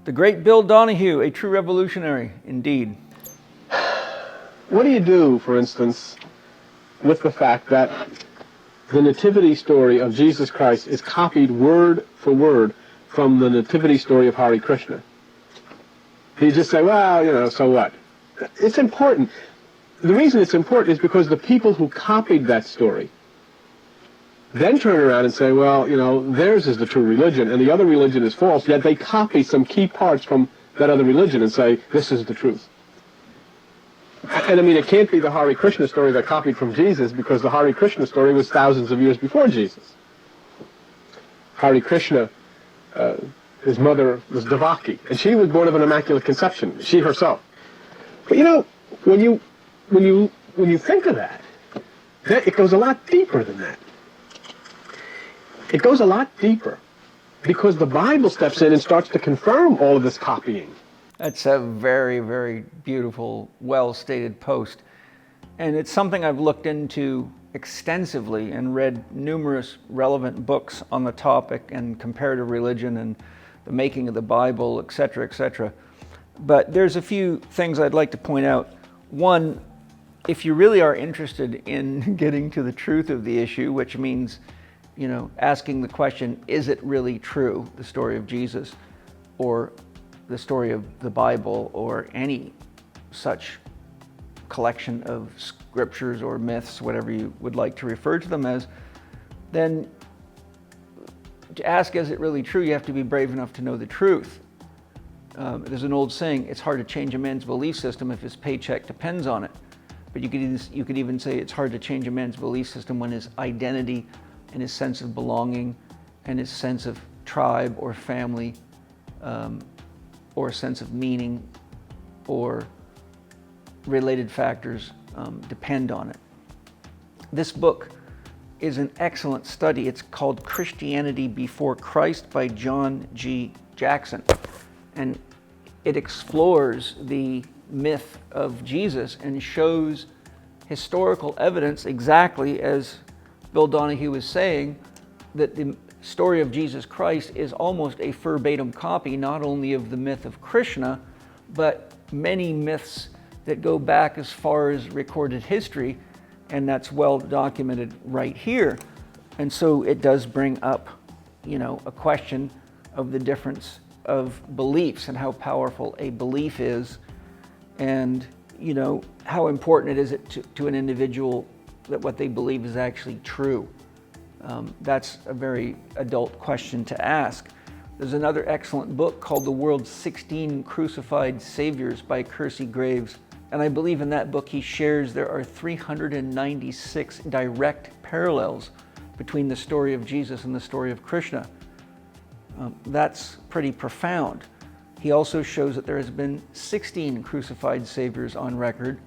The great Bill Donahue, a true revolutionary, indeed. What do you do, for instance, with the fact that the nativity story of Jesus Christ is copied word for word from the nativity story of Hare Krishna? You just say, well, so what? It's important. The reason it's important is because the people who copied that story then turn around and say, well, theirs is the true religion and the other religion is false, yet they copy some key parts from that other religion and say, this is the truth. And it can't be the Hare Krishna story that copied from Jesus, because the Hare Krishna story was thousands of years before Jesus. Hare Krishna, his mother was Devaki, and she was born of an immaculate conception, she herself. But when you think of that, it goes a lot deeper than that. It goes a lot deeper, because the Bible steps in and starts to confirm all of this copying. That's a very, very beautiful, well-stated post. And it's something I've looked into extensively and read numerous relevant books on the topic and comparative religion and the making of the Bible, etc., etc. But there's a few things I'd like to point out. One, if you really are interested in getting to the truth of the issue, which means, asking the question, is it really true, the story of Jesus, or the story of the Bible, or any such collection of scriptures or myths, whatever you would like to refer to them as, then to ask, is it really true, you have to be brave enough to know the truth. There's an old saying, it's hard to change a man's belief system if his paycheck depends on it. But you could even say it's hard to change a man's belief system when his identity and his sense of belonging and his sense of tribe or family or a sense of meaning or related factors depend on it. This book is an excellent study. It's called Christianity Before Christ by John G. Jackson. And it explores the myth of Jesus and shows historical evidence, exactly as Bill Donahue was saying, that the story of Jesus Christ is almost a verbatim copy, not only of the myth of Krishna, but many myths that go back as far as recorded history, and that's well documented right here. And so it does bring up, a question of the difference of beliefs and how powerful a belief is, and how important it is to an individual that what they believe is actually true. That's a very adult question to ask. There's another excellent book called The World's 16 Crucified Saviors by Kersey Graves. And I believe in that book he shares there are 396 direct parallels between the story of Jesus and the story of Krishna. That's pretty profound. He also shows that there has been 16 crucified saviors on record,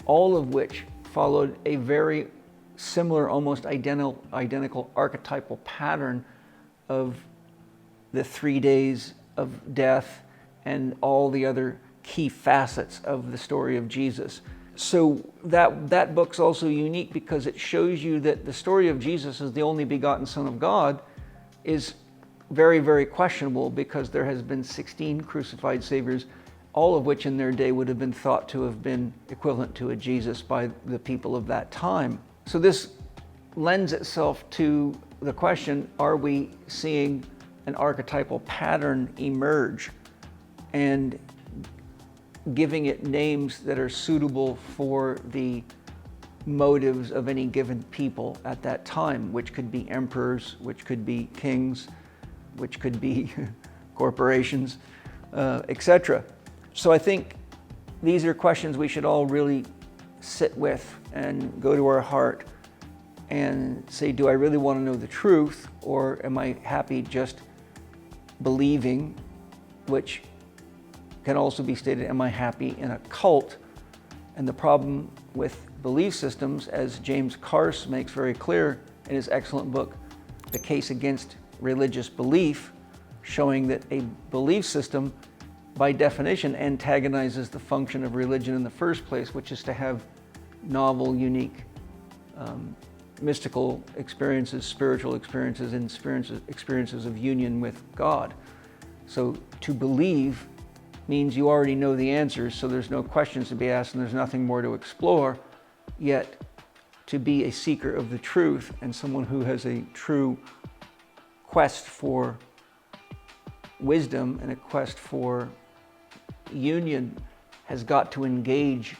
all of which followed a very similar, almost identical archetypal pattern of the 3 days of death and all the other key facets of the story of Jesus. So that book's also unique because it shows you that the story of Jesus as the only begotten Son of God is very, very questionable, because there has been 16 crucified saviors, all of which in their day would have been thought to have been equivalent to a Jesus by the people of that time. So this lends itself to the question, are we seeing an archetypal pattern emerge and giving it names that are suitable for the motives of any given people at that time, which could be emperors, which could be kings, which could be corporations, etc. So I think these are questions we should all really sit with and go to our heart and say, do I really want to know the truth, or am I happy just believing, which can also be stated, am I happy in a cult? And the problem with belief systems, as James Carse makes very clear in his excellent book, The Case Against Religious Belief, showing that a belief system by definition antagonizes the function of religion in the first place, which is to have novel, unique, mystical experiences, spiritual experiences, and experiences of union with God. So to believe means you already know the answers, so there's no questions to be asked and there's nothing more to explore. Yet to be a seeker of the truth and someone who has a true quest for wisdom and a quest for union has got to engage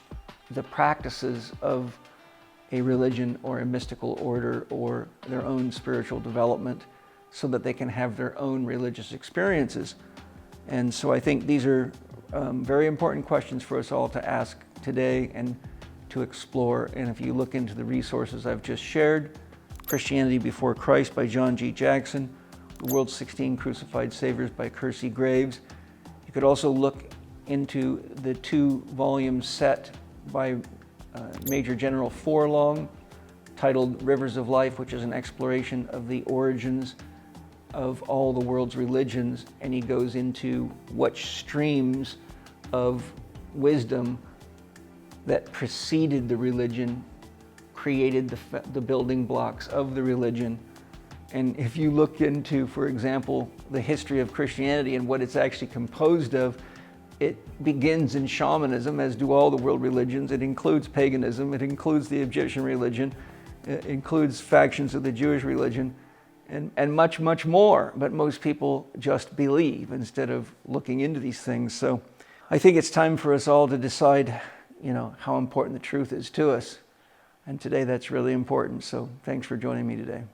the practices of a religion or a mystical order or their own spiritual development so that they can have their own religious experiences. And so I think these are very important questions for us all to ask today and to explore. And if you look into the resources I've just shared, Christianity Before Christ by John G. Jackson, The World's 16 Crucified Saviors by Kersey Graves. You could also look into the 2-volume set by Major General Forlong titled Rivers of Life, which is an exploration of the origins of all the world's religions, and he goes into what streams of wisdom that preceded the religion created the building blocks of the religion. And if you look into, for example, the history of Christianity and what it's actually composed of, it begins in shamanism, as do all the world religions. It includes paganism, it includes the Egyptian religion, it includes factions of the Jewish religion, and much, much more. But most people just believe instead of looking into these things. So I think it's time for us all to decide, how important the truth is to us. And today that's really important. So thanks for joining me today.